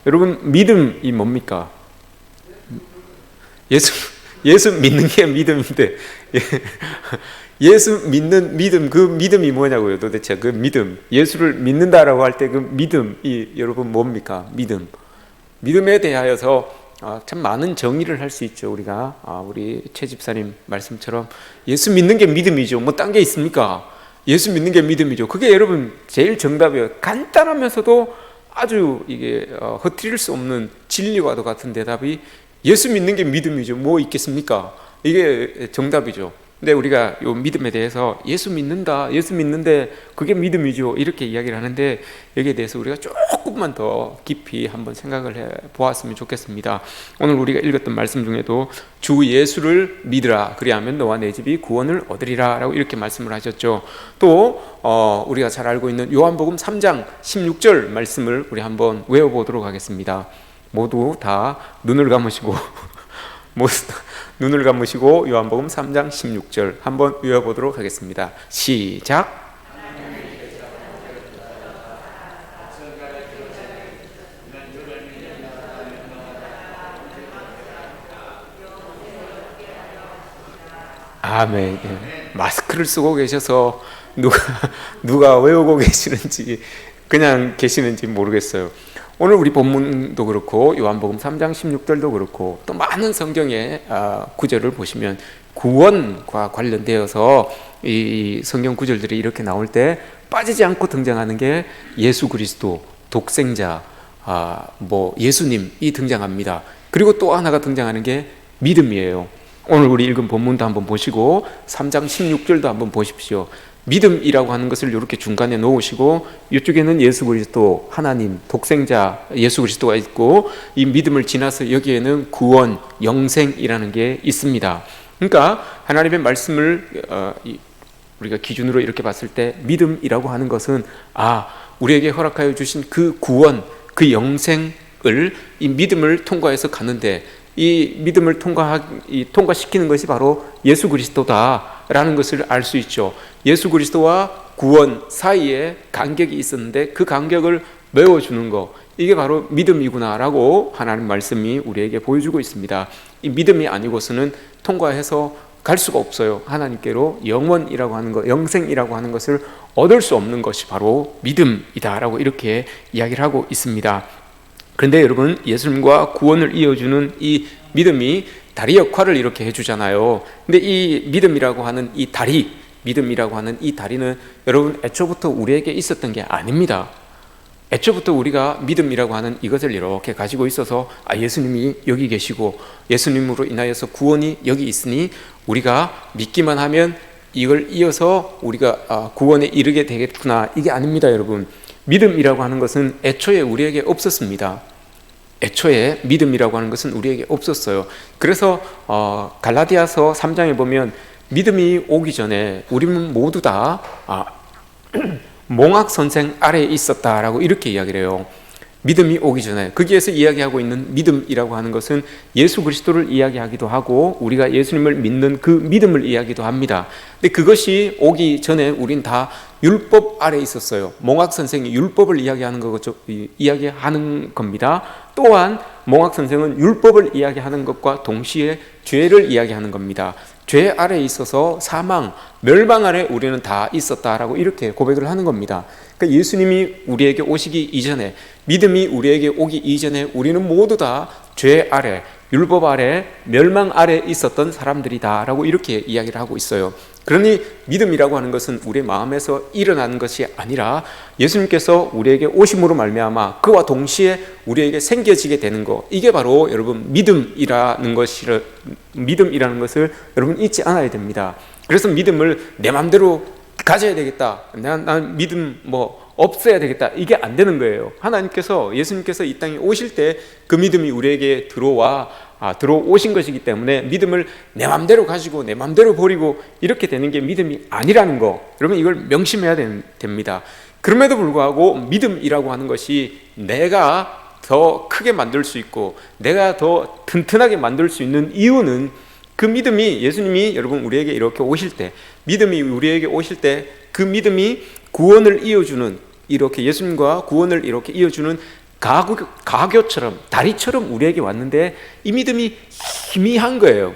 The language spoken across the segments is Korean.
여러분, 믿음이 뭡니까? 예수 믿는 게 믿음인데, 예수 믿는 믿음, 그 믿음이 뭐냐고요, 도대체. 그 믿음, 예수를 믿는다라고 할 때 그 믿음이 여러분 뭡니까? 믿음에 대하여서 참 많은 정의를 할 수 있죠. 우리가 우리 최 집사님 말씀처럼 예수 믿는 게 믿음이죠. 뭐 딴 게 있습니까? 예수 믿는 게 믿음이죠. 그게 여러분 제일 정답이에요. 간단하면서도 아주 이게 흐트릴 수 없는 진리와도 같은 대답이 예수 믿는 게 믿음이죠. 뭐 있겠습니까? 이게 정답이죠. 근데 우리가 이 믿음에 대해서 예수 믿는다, 예수 믿는데 그게 믿음이죠, 이렇게 이야기를 하는데, 여기에 대해서 우리가 조금만 더 깊이 한번 생각을 해 보았으면 좋겠습니다. 오늘 우리가 읽었던 말씀 중에도 주 예수를 믿으라, 그리하면 너와 내 집이 구원을 얻으리라 라고 이렇게 말씀을 하셨죠. 또 우리가 잘 알고 있는 요한복음 3장 16절 말씀을 우리 한번 외워보도록 하겠습니다. 모두 다 눈을 감으시고 눈을 감으시고 요한복음 3장 16절 한번 외워보도록 하겠습니다. 시작. 아멘. 마스크를 쓰고 계셔서 누가 외우고 계시는지 그냥 계시는지 모르겠어요. 오늘 우리 본문도 그렇고 요한복음 3장 16절도 그렇고 또 많은 성경의 구절을 보시면 구원과 관련되어서 이 성경 구절들이 이렇게 나올 때 빠지지 않고 등장하는 게 예수 그리스도, 독생자, 예수님이 등장합니다. 그리고 또 하나가 등장하는 게 믿음이에요. 오늘 우리 읽은 본문도 한번 보시고 3장 16절도 한번 보십시오. 믿음이라고 하는 것을 이렇게 중간에 놓으시고 이쪽에는 예수 그리스도, 하나님, 독생자 예수 그리스도가 있고, 이 믿음을 지나서 여기에는 구원, 영생이라는 게 있습니다. 그러니까 하나님의 말씀을 우리가 기준으로 이렇게 봤을 때 믿음이라고 하는 것은 우리에게 허락하여 주신 그 구원, 그 영생을 이 믿음을 통과해서 가는데, 이 믿음을 통과시키는 것이 바로 예수 그리스도다라는 것을 알 수 있죠. 예수 그리스도와 구원 사이에 간격이 있었는데 그 간격을 메워주는 것, 이게 바로 믿음이구나라고 하나님 말씀이 우리에게 보여주고 있습니다. 이 믿음이 아니고서는 통과해서 갈 수가 없어요. 하나님께로 영원이라고 하는 것, 영생이라고 하는 것을 얻을 수 없는 것이 바로 믿음이다라고 이렇게 이야기를 하고 있습니다. 그런데 여러분, 예수님과 구원을 이어주는 이 믿음이 다리 역할을 이렇게 해주잖아요. 근데 이 믿음이라고 하는 이 다리, 믿음이라고 하는 이 다리는 여러분 애초부터 우리에게 있었던 게 아닙니다. 애초부터 우리가 믿음이라고 하는 이것을 이렇게 가지고 있어서 예수님이 여기 계시고 예수님으로 인하여서 구원이 여기 있으니 우리가 믿기만 하면 이걸 이어서 우리가 구원에 이르게 되겠구나, 이게 아닙니다. 여러분, 믿음이라고 하는 것은 애초에 우리에게 없었습니다. 애초에 믿음이라고 하는 것은 우리에게 없었어요. 그래서 갈라디아서 3장에 보면 믿음이 오기 전에 우리는 모두 다 몽학 선생 아래에 있었다라고 이렇게 이야기를 해요. 믿음이 오기 전에. 거기에서 이야기하고 있는 믿음이라고 하는 것은 예수 그리스도를 이야기하기도 하고 우리가 예수님을 믿는 그 믿음을 이야기도 합니다. 근데 그것이 오기 전에 우린 다 율법 아래에 있었어요. 몽학 선생이 율법을 이야기하는 겁니다. 또한 몽학 선생은 율법을 이야기하는 것과 동시에 죄를 이야기하는 겁니다. 죄 아래에 있어서 사망, 멸망 아래 우리는 다 있었다라고 이렇게 고백을 하는 겁니다. 그러니까 예수님이 우리에게 오시기 이전에, 믿음이 우리에게 오기 이전에 우리는 모두 다 죄 아래, 율법 아래, 멸망 아래 있었던 사람들이다라고 이렇게 이야기를 하고 있어요. 그러니 믿음이라고 하는 것은 우리의 마음에서 일어나는 것이 아니라 예수님께서 우리에게 오심으로 말미암아 그와 동시에 우리에게 생겨지게 되는 것, 이게 바로 여러분 믿음이라는 것을 여러분 잊지 않아야 됩니다. 그래서 믿음을 내 마음대로 가져야 되겠다, 난 믿음 없어야 되겠다, 이게 안 되는 거예요. 예수님께서 이 땅에 오실 때 그 믿음이 우리에게 들어오신 것이기 때문에 믿음을 내 마음대로 가지고 내 마음대로 버리고 이렇게 되는 게 믿음이 아니라는 거, 여러분 이걸 명심해야 됩니다. 그럼에도 불구하고 믿음이라고 하는 것이 내가 더 크게 만들 수 있고 내가 더 튼튼하게 만들 수 있는 이유는, 그 믿음이 예수님이 여러분 우리에게 이렇게 오실 때, 믿음이 우리에게 오실 때 그 믿음이 구원을 이어주는, 이렇게 예수님과 구원을 이렇게 이어주는 가교처럼 다리처럼 우리에게 왔는데 이 믿음이 희미한 거예요.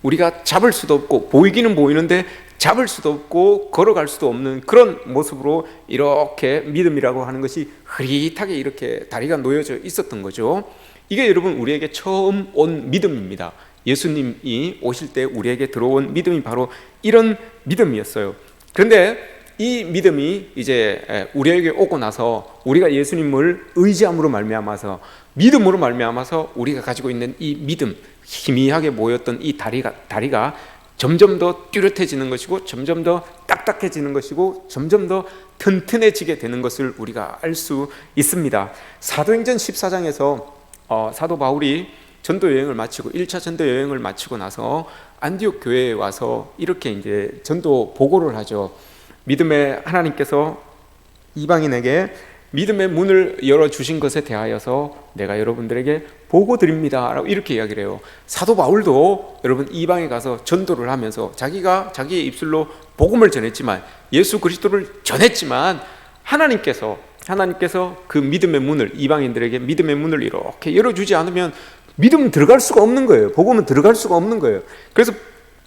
우리가 잡을 수도 없고 보이기는 보이는데 잡을 수도 없고 걸어갈 수도 없는 그런 모습으로 이렇게 믿음이라고 하는 것이 흐릿하게 이렇게 다리가 놓여져 있었던 거죠. 이게 여러분 우리에게 처음 온 믿음입니다. 예수님이 오실 때 우리에게 들어온 믿음이 바로 이런 믿음이었어요. 그런데 이 믿음이 이제 우리에게 오고 나서 우리가 예수님을 의지함으로 말미암아서 믿음으로 말미암아서 우리가 가지고 있는 이 믿음, 희미하게 모였던 이 다리가 점점 더 뚜렷해지는 것이고 점점 더 딱딱해지는 것이고 점점 더 튼튼해지게 되는 것을 우리가 알 수 있습니다. 사도행전 14장에서 사도 바울이 전도 여행을 마치고 1차 전도 여행을 마치고 나서 안디옥 교회에 와서 이렇게 이제 전도 보고를 하죠. 믿음의 하나님께서 이방인에게 믿음의 문을 열어주신 것에 대하여서 내가 여러분들에게 보고 드립니다 라고 이렇게 이야기를 해요. 사도 바울도 여러분 이방에 가서 전도를 하면서 자기가 자기의 입술로 복음을 전했지만 예수 그리스도를 전했지만 하나님께서 그 믿음의 문을 이방인들에게 믿음의 문을 이렇게 열어주지 않으면 믿음은 들어갈 수가 없는 거예요. 복음은 들어갈 수가 없는 거예요. 그래서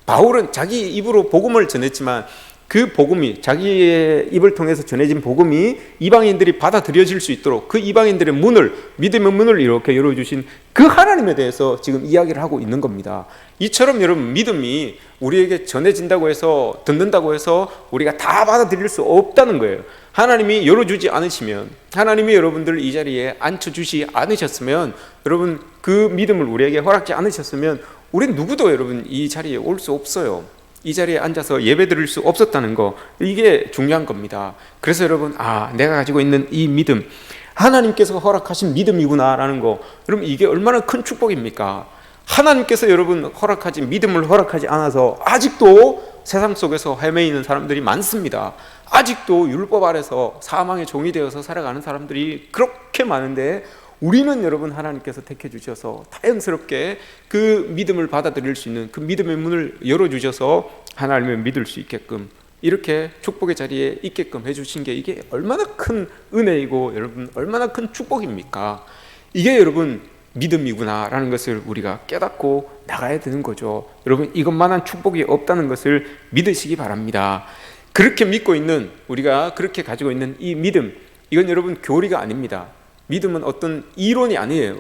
바울은 자기 입으로 복음을 전했지만 그 복음이 자기의 입을 통해서 전해진 복음이 이방인들이 받아들여질 수 있도록 그 이방인들의 문을 믿음의 문을 이렇게 열어주신 그 하나님에 대해서 지금 이야기를 하고 있는 겁니다. 이처럼 여러분 믿음이 우리에게 전해진다고 해서 듣는다고 해서 우리가 다 받아들일 수 없다는 거예요. 하나님이 열어주지 않으시면 하나님이 여러분들을 이 자리에 앉혀주지 않으셨으면 여러분 그 믿음을 우리에게 허락지 않으셨으면 우린 누구도 여러분 이 자리에 올 수 없어요. 이 자리에 앉아서 예배 드릴 수 없었다는 거 이게 중요한 겁니다. 그래서 여러분 내가 가지고 있는 이 믿음 하나님께서 허락하신 믿음이구나 라는 거 여러분 이게 얼마나 큰 축복입니까? 하나님께서 여러분 믿음을 허락하지 않아서 아직도 세상 속에서 헤매이는 사람들이 많습니다. 아직도 율법 아래서 사망의 종이 되어서 살아가는 사람들이 그렇게 많은데 우리는 여러분 하나님께서 택해 주셔서 다행스럽게 그 믿음을 받아들일 수 있는 그 믿음의 문을 열어주셔서 하나님을 믿을 수 있게끔 이렇게 축복의 자리에 있게끔 해주신 게 이게 얼마나 큰 은혜이고 여러분 얼마나 큰 축복입니까? 이게 여러분 믿음이구나 라는 것을 우리가 깨닫고 나가야 되는 거죠. 여러분 이것만한 축복이 없다는 것을 믿으시기 바랍니다. 그렇게 믿고 있는 우리가 그렇게 가지고 있는 이 믿음 이건 여러분 교리가 아닙니다. 믿음은 어떤 이론이 아니에요.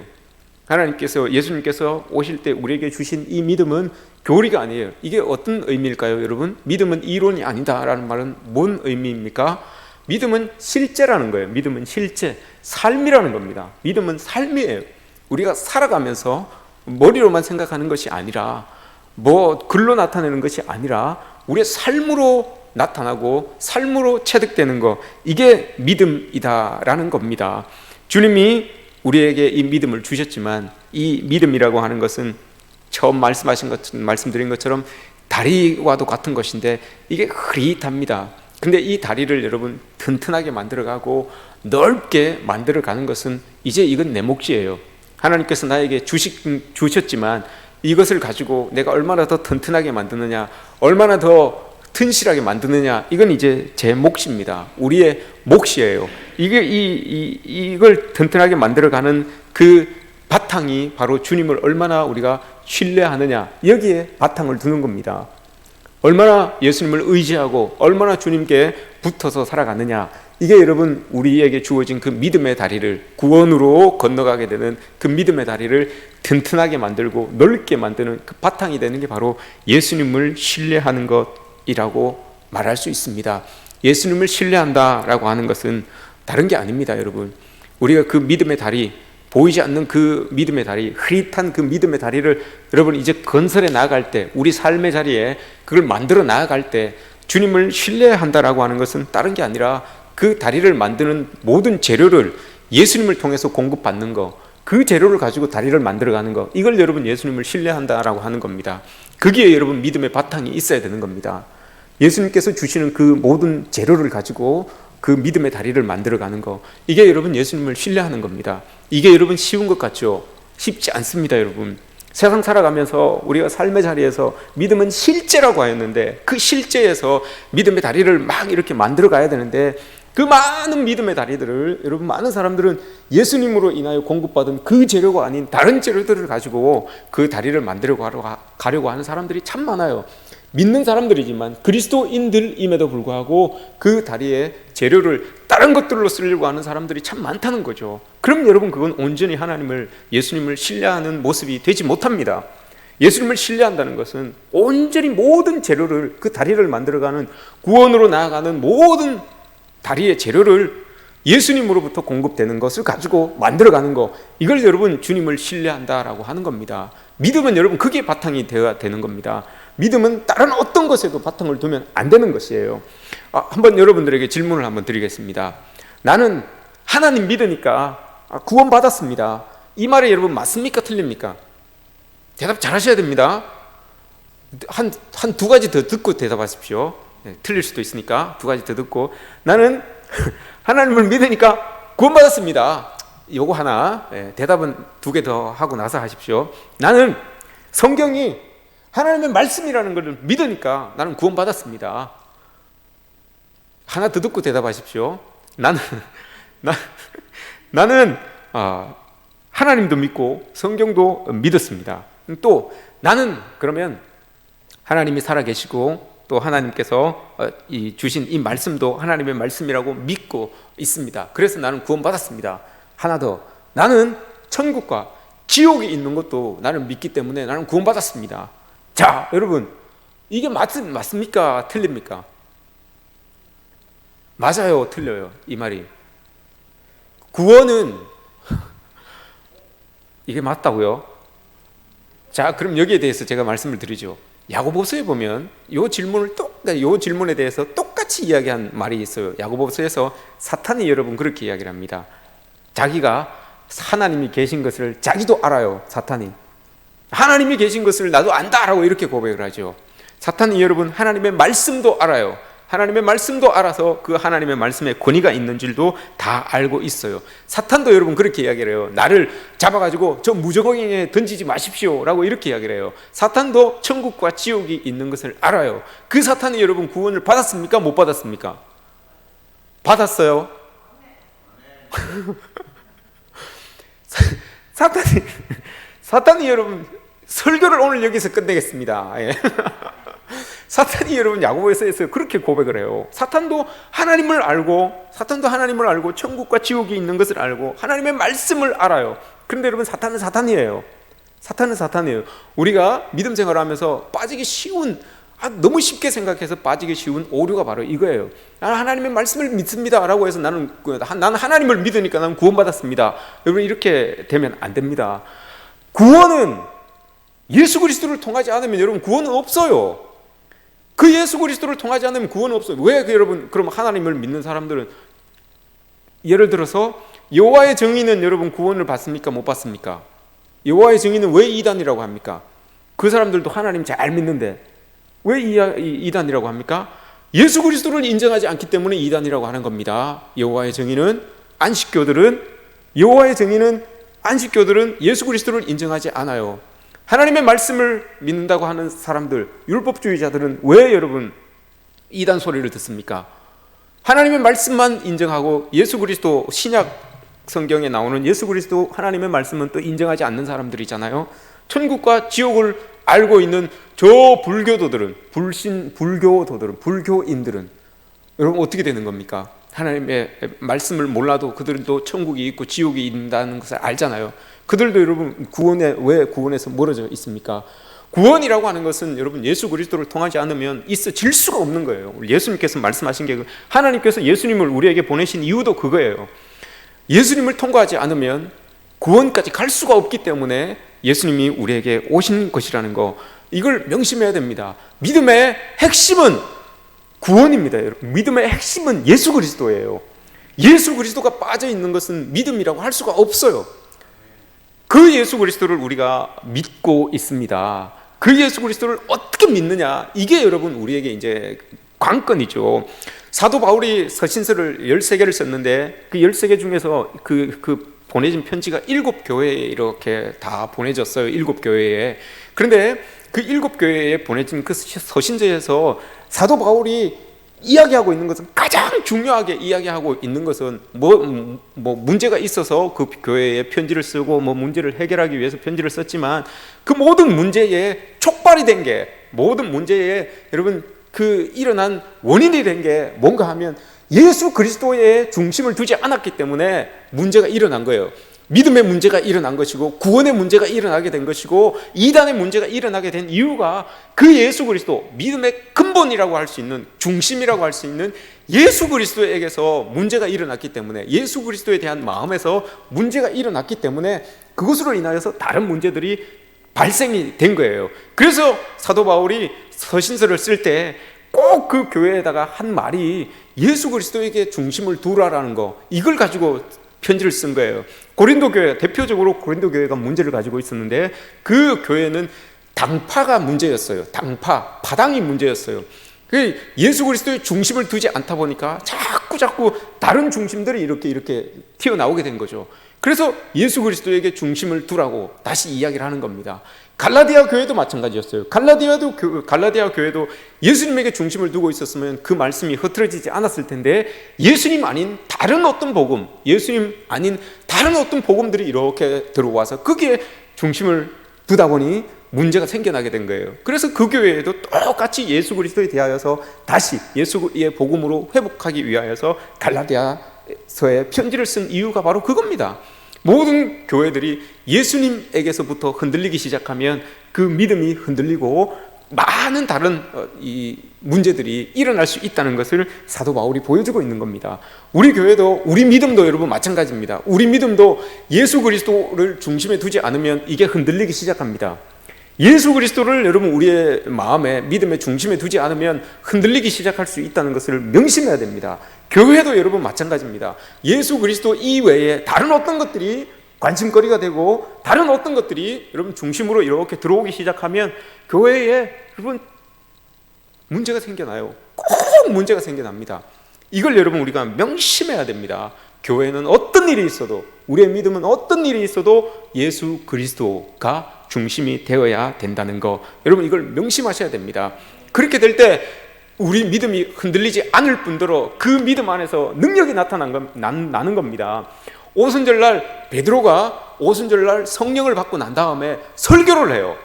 하나님께서 예수님께서 오실 때 우리에게 주신 이 믿음은 교리가 아니에요. 이게 어떤 의미일까요, 여러분? 믿음은 이론이 아니다라는 말은 뭔 의미입니까? 믿음은 실제라는 거예요. 믿음은 실제, 삶이라는 겁니다. 믿음은 삶이에요. 우리가 살아가면서 머리로만 생각하는 것이 아니라 글로 나타내는 것이 아니라 우리의 삶으로 나타나고 삶으로 체득되는 것 이게 믿음이다라는 겁니다. 주님이 우리에게 이 믿음을 주셨지만 이 믿음이라고 하는 것은 처음 말씀드린 것처럼 다리와도 같은 것인데 이게 흐릿합니다. 근데 이 다리를 여러분 튼튼하게 만들어가고 넓게 만들어가는 것은 이제 이건 내 몫이에요. 하나님께서 나에게 주셨지만 이것을 가지고 내가 얼마나 더 튼튼하게 만드느냐 얼마나 더 튼실하게 만드느냐 이건 이제 제 몫입니다. 우리의 몫이에요. 이걸 튼튼하게 만들어가는 그 바탕이 바로 주님을 얼마나 우리가 신뢰하느냐 여기에 바탕을 두는 겁니다. 얼마나 예수님을 의지하고 얼마나 주님께 붙어서 살아가느냐 이게 여러분 우리에게 주어진 그 믿음의 다리를 구원으로 건너가게 되는 그 믿음의 다리를 튼튼하게 만들고 넓게 만드는 그 바탕이 되는 게 바로 예수님을 신뢰하는 것이라고 말할 수 있습니다. 예수님을 신뢰한다라고 하는 것은 다른 게 아닙니다. 여러분 우리가 그 믿음의 다리 보이지 않는 그 믿음의 다리 흐릿한 그 믿음의 다리를 여러분 이제 건설해 나아갈 때 우리 삶의 자리에 그걸 만들어 나아갈 때 주님을 신뢰한다라고 하는 것은 다른 게 아니라 그 다리를 만드는 모든 재료를 예수님을 통해서 공급받는 거 그 재료를 가지고 다리를 만들어가는 거 이걸 여러분 예수님을 신뢰한다라고 하는 겁니다. 거기에 여러분 믿음의 바탕이 있어야 되는 겁니다. 예수님께서 주시는 그 모든 재료를 가지고 그 믿음의 다리를 만들어가는 거 이게 여러분 예수님을 신뢰하는 겁니다. 이게 여러분 쉬운 것 같죠? 쉽지 않습니다. 여러분 세상 살아가면서 우리가 삶의 자리에서 믿음은 실제라고 하였는데 그 실제에서 믿음의 다리를 막 이렇게 만들어 가야 되는데 그 많은 믿음의 다리들을 여러분 많은 사람들은 예수님으로 인하여 공급받은 그 재료가 아닌 다른 재료들을 가지고 그 다리를 만들어 가려고 하는 사람들이 참 많아요. 믿는 사람들이지만 그리스도인들임에도 불구하고 그 다리의 재료를 다른 것들로 쓰려고 하는 사람들이 참 많다는 거죠. 그럼 여러분 그건 온전히 예수님을 신뢰하는 모습이 되지 못합니다. 예수님을 신뢰한다는 것은 온전히 모든 재료를, 그 다리를 만들어가는, 구원으로 나아가는 모든 다리의 재료를 예수님으로부터 공급되는 것을 가지고 만들어가는 거, 이걸 여러분 주님을 신뢰한다라고 하는 겁니다. 믿음은 여러분 그게 바탕이 되어야 되는 겁니다. 믿음은 다른 어떤 것에도 바탕을 두면 안 되는 것이에요. 한번 여러분들에게 질문을 한번 드리겠습니다. 나는 하나님 믿으니까 구원받았습니다. 이 말이 여러분 맞습니까? 틀립니까? 대답 잘 하셔야 됩니다. 한 두 가지 더 듣고 대답하십시오. 네, 틀릴 수도 있으니까 두 가지 더 듣고, 나는 하나님을 믿으니까 구원받았습니다. 요거 하나, 대답은 두 개 더 하고 나서 하십시오. 나는 성경이 하나님의 말씀이라는 것을 믿으니까 나는 구원받았습니다. 하나 더 듣고 대답하십시오. 나는 하나님도 믿고 성경도 믿었습니다. 또 나는 그러면 하나님이 살아계시고 또 하나님께서 주신 이 말씀도 하나님의 말씀이라고 믿고 있습니다. 그래서 나는 구원받았습니다. 하나 더, 나는 천국과 지옥이 있는 것도 나는 믿기 때문에 나는 구원받았습니다. 자, 여러분, 이게 맞습니까? 틀립니까? 맞아요, 틀려요, 이 말이? 구원은 이게 맞다고요? 자, 그럼 여기에 대해서 제가 말씀을 드리죠. 야고보서에 보면 요 질문에 대해서 똑같이 이야기한 말이 있어요. 야고보서에서 사탄이 여러분 그렇게 이야기를 합니다. 자기가 하나님이 계신 것을 자기도 알아요. 사탄이 하나님이 계신 것을 나도 안다라고 이렇게 고백을 하죠. 사탄이 여러분 하나님의 말씀도 알아요. 하나님의 말씀도 알아서 그 하나님의 말씀에 권위가 있는 줄도 다 알고 있어요. 사탄도 여러분 그렇게 이야기를 해요. 나를 잡아가지고 저 무저공에 던지지 마십시오 라고 이렇게 이야기를 해요. 사탄도 천국과 지옥이 있는 것을 알아요. 그 사탄이 여러분 구원을 받았습니까? 못 받았습니까? 받았어요. 사탄이 여러분, 설교를 오늘 여기서 끝내겠습니다. 사탄이 여러분 야고보서에서 그렇게 고백을 해요. 사탄도 하나님을 알고 천국과 지옥이 있는 것을 알고 하나님의 말씀을 알아요. 그런데 여러분 사탄은 사탄이에요. 우리가 믿음 생활을 하면서 빠지기 쉬운, 너무 쉽게 생각해서 빠지기 쉬운 오류가 바로 이거예요. 나는 하나님의 말씀을 믿습니다 라고 해서 나는 하나님을 믿으니까 나는 구원받았습니다. 여러분 이렇게 되면 안 됩니다. 구원은 예수 그리스도를 통하지 않으면 여러분 구원은 없어요. 그 예수 그리스도를 통하지 않으면 구원은 없어요. 왜 여러분 그럼 하나님을 믿는 사람들은, 예를 들어서 여호와의 증인은 여러분 구원을 받습니까? 못 받습니까? 여호와의 증인은 왜 이단이라고 합니까? 그 사람들도 하나님 잘 믿는데 왜 이단이라고 합니까? 예수 그리스도를 인정하지 않기 때문에 이단이라고 하는 겁니다. 여호와의 증인은 안식교들은 예수 그리스도를 인정하지 않아요. 하나님의 말씀을 믿는다고 하는 사람들, 율법주의자들은 왜 여러분 이단 소리를 듣습니까? 하나님의 말씀만 인정하고 예수 그리스도, 신약 성경에 나오는 예수 그리스도 하나님의 말씀은 또 인정하지 않는 사람들이잖아요. 천국과 지옥을 알고 있는 저 불교인들은 여러분 어떻게 되는 겁니까? 하나님의 말씀을 몰라도 그들도 천국이 있고 지옥이 있다는 것을 알잖아요. 그들도 여러분 왜 구원에서 멀어져 있습니까? 구원이라고 하는 것은 여러분 예수 그리스도를 통하지 않으면 있어질 수가 없는 거예요. 예수님께서 말씀하신 게, 하나님께서 예수님을 우리에게 보내신 이유도 그거예요. 예수님을 통과하지 않으면 구원까지 갈 수가 없기 때문에 예수님이 우리에게 오신 것이라는 거, 이걸 명심해야 됩니다. 믿음의 핵심은 구원입니다. 여러분, 믿음의 핵심은 예수 그리스도예요. 예수 그리스도가 빠져 있는 것은 믿음이라고 할 수가 없어요. 그 예수 그리스도를 우리가 믿고 있습니다. 그 예수 그리스도를 어떻게 믿느냐, 이게 여러분 우리에게 이제 관건이죠. 사도 바울이 서신서를 13개를 썼는데 그 13개 중에서 그 보내진 편지가 7교회에 이렇게 다 보내졌어요. 7교회에. 그런데 그 7교회에 보내진 그 서신서에서 사도 바울이 이야기하고 있는 것은, 가장 중요하게 이야기하고 있는 것은 뭐 문제가 있어서 그 교회에 편지를 쓰고 뭐 문제를 해결하기 위해서 편지를 썼지만, 그 모든 문제에 촉발이 된 게, 모든 문제에 여러분 그 일어난 원인이 된 게 뭔가 하면 예수 그리스도의 중심을 두지 않았기 때문에 문제가 일어난 거예요. 믿음의 문제가 일어난 것이고, 구원의 문제가 일어나게 된 것이고, 이단의 문제가 일어나게 된 이유가 그 예수 그리스도, 믿음의 근본이라고 할 수 있는, 중심이라고 할 수 있는 예수 그리스도에게서 문제가 일어났기 때문에, 예수 그리스도에 대한 마음에서 문제가 일어났기 때문에 그것으로 인하여서 다른 문제들이 발생이 된 거예요. 그래서 사도 바울이 서신서를 쓸 때 꼭 그 교회에다가 한 말이 예수 그리스도에게 중심을 두라라는 거, 이걸 가지고 편지를 쓴 거예요. 고린도 교회, 대표적으로 고린도 교회가 문제를 가지고 있었는데, 그 교회는 당파가 문제였어요. 당파, 파당이 문제였어요. 예수 그리스도의 중심을 두지 않다 보니까 자꾸 다른 중심들이 이렇게 튀어나오게 된 거죠. 그래서 예수 그리스도에게 중심을 두라고 다시 이야기를 하는 겁니다. 갈라디아 교회도 마찬가지였어요. 갈라디아 교회도 예수님에게 중심을 두고 있었으면 그 말씀이 흐트러지지 않았을 텐데, 예수님 아닌 다른 어떤 복음, 예수님 아닌 다른 어떤 복음들이 이렇게 들어와서 거기에 중심을 두다 보니 문제가 생겨나게 된 거예요. 그래서 그 교회에도 똑같이 예수 그리스도에 대하여서 다시 예수의 복음으로 회복하기 위하여서 갈라디아서에 편지를 쓴 이유가 바로 그겁니다. 모든 교회들이 예수님에게서부터 흔들리기 시작하면 그 믿음이 흔들리고 많은 다른 이 문제들이 일어날 수 있다는 것을 사도 바울이 보여주고 있는 겁니다. 우리 교회도, 우리 믿음도 여러분 마찬가지입니다. 우리 믿음도 예수 그리스도를 중심에 두지 않으면 이게 흔들리기 시작합니다. 예수 그리스도를 여러분 우리의 마음에, 믿음의 중심에 두지 않으면 흔들리기 시작할 수 있다는 것을 명심해야 됩니다. 교회도 여러분 마찬가지입니다. 예수 그리스도 이외에 다른 어떤 것들이 관심거리가 되고, 다른 어떤 것들이 여러분 중심으로 이렇게 들어오기 시작하면 교회에 여러분 문제가 생겨나요. 꼭 문제가 생겨납니다. 이걸 여러분 우리가 명심해야 됩니다. 교회는 어떤 일이 있어도, 우리의 믿음은 어떤 일이 있어도 예수 그리스도가 중심이 되어야 된다는 거, 여러분 이걸 명심하셔야 됩니다. 그렇게 될 때 우리 믿음이 흔들리지 않을 뿐더러 그 믿음 안에서 능력이 나는 겁니다. 오순절날 베드로가 오순절날 성령을 받고 난 다음에 설교를 해요.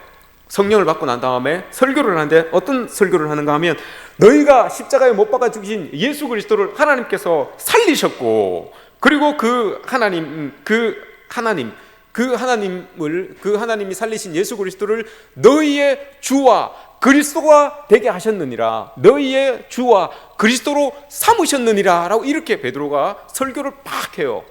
성령을 받고 난 다음에 설교를 하는데, 어떤 설교를 하는가 하면, 너희가 십자가에 못 박아 죽이신 예수 그리스도를 하나님께서 살리셨고, 그리고 그 하나님이 살리신 예수 그리스도를 너희의 주와 그리스도가 되게 하셨느니라, 너희의 주와 그리스도로 삼으셨느니라 라고 이렇게 베드로가 설교를 팍 해요.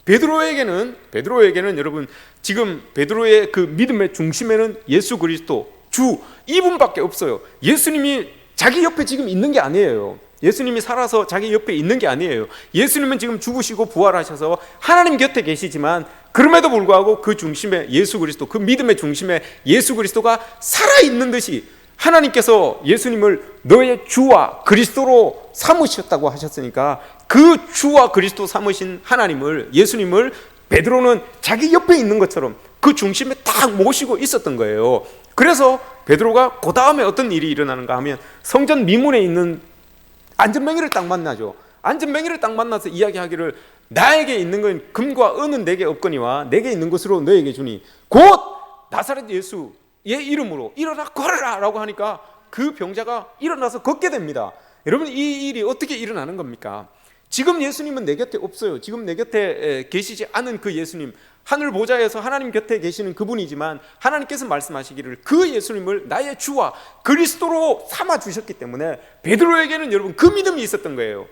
베드로에게는 여러분 지금 베드로의 그 믿음의 중심에는 예수 그리스도 주 이분밖에 없어요. 예수님이 자기 옆에 지금 있는 게 아니에요. 예수님이 살아서 자기 옆에 있는 게 아니에요. 예수님은 지금 죽으시고 부활하셔서 하나님 곁에 계시지만, 그럼에도 불구하고 그 중심에 예수 그리스도, 그 믿음의 중심에 예수 그리스도가 살아있는 듯이 하나님께서 예수님을 너의 주와 그리스도로 삼으셨다고 하셨으니까, 그 주와 그리스도 삼으신 하나님을, 예수님을 베드로는 자기 옆에 있는 것처럼 그 중심에 딱 모시고 있었던 거예요. 그래서 베드로가 그 다음에 어떤 일이 일어나는가 하면, 성전 미문에 있는 안전뱅이를 딱 만나죠. 안전뱅이를 딱 만나서 이야기하기를, 나에게 있는 건 금과 은은 내게 없거니와 내게 있는 것으로 너에게 주니 곧 나사렛 예수의 이름으로 일어나 걸어라 라고 하니까 그 병자가 일어나서 걷게 됩니다. 여러분, 이 일이 어떻게 일어나는 겁니까? 지금 예수님은 내 곁에 없어요. 지금 내 곁에 계시지 않은 그 예수님, 하늘 보좌에서 하나님 곁에 계시는 그분이지만, 하나님께서 말씀하시기를 그 예수님을 나의 주와 그리스도로 삼아 주셨기 때문에 베드로에게는 여러분 그 믿음이 있었던 거예요.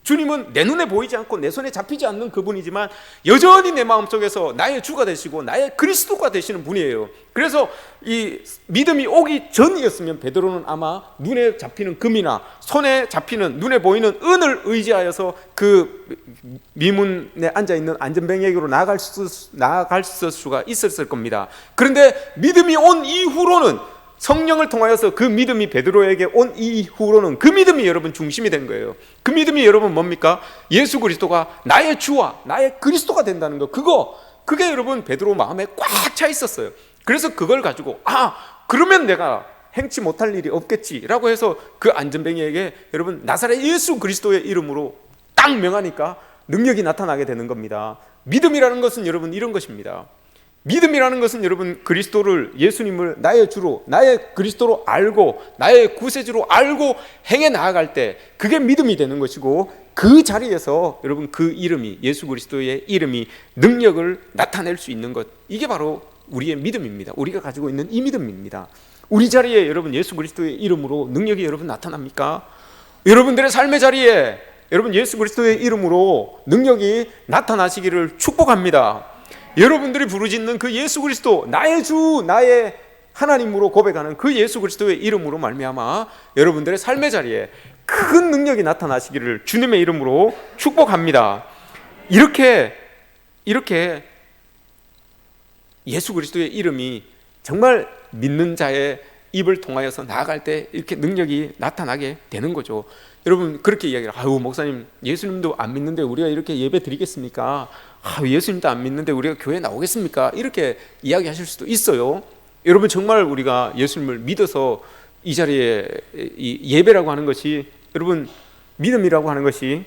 주님은 내 눈에 보이지 않고 내 손에 잡히지 않는 그분이지만 여전히 내 마음속에서 나의 주가 되시고 나의 그리스도가 되시는 분이에요. 그래서 이 믿음이 오기 전이었으면 베드로는 아마 눈에 잡히는 금이나 손에 잡히는, 눈에 보이는 은을 의지하여서 그 미문에 앉아있는 안전뱅이에게로 나아갈 수가 있었을 겁니다. 그런데 믿음이 온 이후로는, 성령을 통하여서 그 믿음이 베드로에게 온 이후로는 그 믿음이 여러분 중심이 된 거예요. 그 믿음이 여러분 뭡니까? 예수 그리스도가 나의 주와 나의 그리스도가 된다는 거, 그게 여러분 베드로 마음에 꽉 차 있었어요. 그래서 그걸 가지고 그러면 내가 행치 못할 일이 없겠지라고 해서 그 안전뱅이에게 여러분 나사렛 예수 그리스도의 이름으로 딱 명하니까 능력이 나타나게 되는 겁니다. 믿음이라는 것은 여러분 이런 것입니다. 믿음이라는 것은 여러분 예수님을 나의 주로, 나의 그리스도로 알고 나의 구세주로 알고 행해 나아갈 때 그게 믿음이 되는 것이고, 그 자리에서 여러분 그 이름이, 예수 그리스도의 이름이 능력을 나타낼 수 있는 것, 이게 바로 우리의 믿음입니다. 우리가 가지고 있는 이 믿음입니다. 우리 자리에 여러분 예수 그리스도의 이름으로 능력이 여러분 나타납니까? 여러분들의 삶의 자리에 여러분 예수 그리스도의 이름으로 능력이 나타나시기를 축복합니다. 여러분들이 부르짖는 그 예수 그리스도, 나의 주, 나의 하나님으로 고백하는 그 예수 그리스도의 이름으로 말미암아 여러분들의 삶의 자리에 큰 능력이 나타나시기를 주님의 이름으로 축복합니다. 이렇게 예수 그리스도의 이름이 정말 믿는 자의 입을 통하여서 나아갈 때 이렇게 능력이 나타나게 되는 거죠. 여러분 그렇게 이야기를, 아유 목사님 예수님도 안 믿는데 우리가 이렇게 예배 드리겠습니까? 예수님도 안 믿는데 우리가 교회 나오겠습니까? 이렇게 이야기하실 수도 있어요. 여러분 정말 우리가 예수님을 믿어서 이 자리에 이 예배라고 하는 것이, 여러분 믿음이라고 하는 것이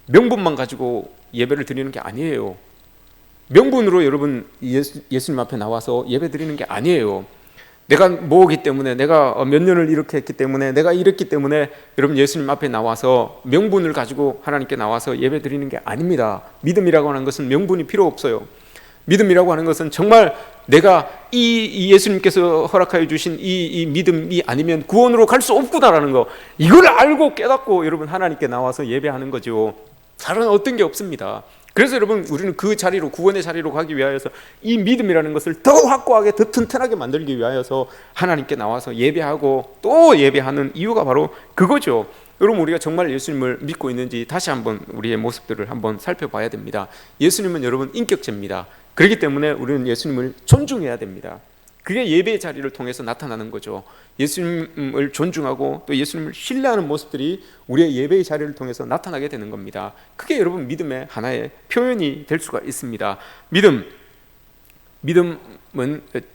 명분만 가지고 예배를 드리는 게 아니에요. 명분으로 여러분 예수님 앞에 나와서 예배 드리는 게 아니에요. 내가 뭐기 때문에, 내가 몇 년을 이렇게 했기 때문에, 내가 이랬기 때문에 여러분 예수님 앞에 나와서 명분을 가지고 하나님께 나와서 예배 드리는 게 아닙니다. 믿음이라고 하는 것은 명분이 필요 없어요. 믿음이라고 하는 것은 정말 내가 이 예수님께서 허락하여 주신 이 믿음이 아니면 구원으로 갈 수 없구나라는 거, 이걸 알고 깨닫고 여러분 하나님께 나와서 예배하는 거죠. 다른 어떤 게 없습니다. 그래서 여러분 우리는 그 자리로, 구원의 자리로 가기 위하여서 이 믿음이라는 것을 더 확고하게, 더 튼튼하게 만들기 위하여서 하나님께 나와서 예배하고 또 예배하는 이유가 바로 그거죠. 여러분 우리가 정말 예수님을 믿고 있는지 다시 한번 우리의 모습들을 한번 살펴봐야 됩니다. 예수님은 여러분 인격체입니다. 그렇기 때문에 우리는 예수님을 존중해야 됩니다. 그게 예배의 자리를 통해서 나타나는 거죠. 예수님을 존중하고 또 예수님을 신뢰하는 모습들이 우리의 예배의 자리를 통해서 나타나게 되는 겁니다. 그게 여러분 믿음의 하나의 표현이 될 수가 있습니다. 믿음은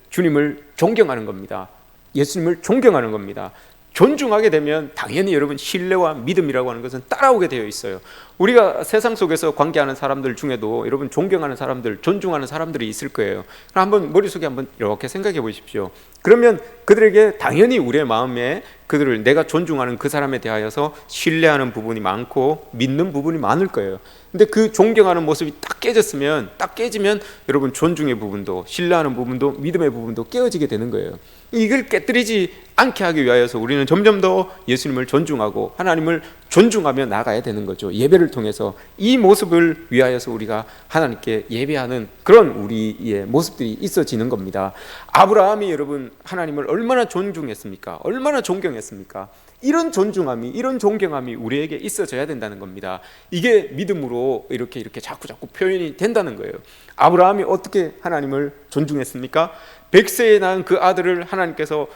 주님을 존경하는 겁니다. 예수님을 존경하는 겁니다. 존중하게 되면 당연히 여러분 신뢰와 믿음이라고 하는 것은 따라오게 되어 있어요. 우리가 세상 속에서 관계하는 사람들 중에도 여러분 존경하는 사람들, 존중하는 사람들이 있을 거예요. 한번 머릿속에 한번 이렇게 생각해 보십시오. 그러면 그들에게 당연히 우리의 마음에 그들을, 내가 존중하는 그 사람에 대하여서 신뢰하는 부분이 많고 믿는 부분이 많을 거예요. 근데 그 존경하는 모습이 딱 깨지면 여러분 존중의 부분도, 신뢰하는 부분도, 믿음의 부분도 깨어지게 되는 거예요. 이걸 깨뜨리지 않게 하기 위하여서 우리는 점점 더 예수님을 존중하고 하나님을 존중하며 나가야 되는 거죠. 예배를 통해서 이 모습을 위하여서 우리가 하나님께 예배하는 그런 우리의 모습들이 있어지는 겁니다. 아브라함이 여러분 하나님을 얼마나 존중했습니까? 얼마나 존경했습니까? 이런 존중함이, 이런 존경함이 우리에게 있어져야 된다는 겁니다. 이게 믿음으로 이렇게 자꾸 표현이 된다는 거예요. 아브라함이 어떻게 하나님을 존중했습니까? 100세에 낳은 그 아들을 하나님께서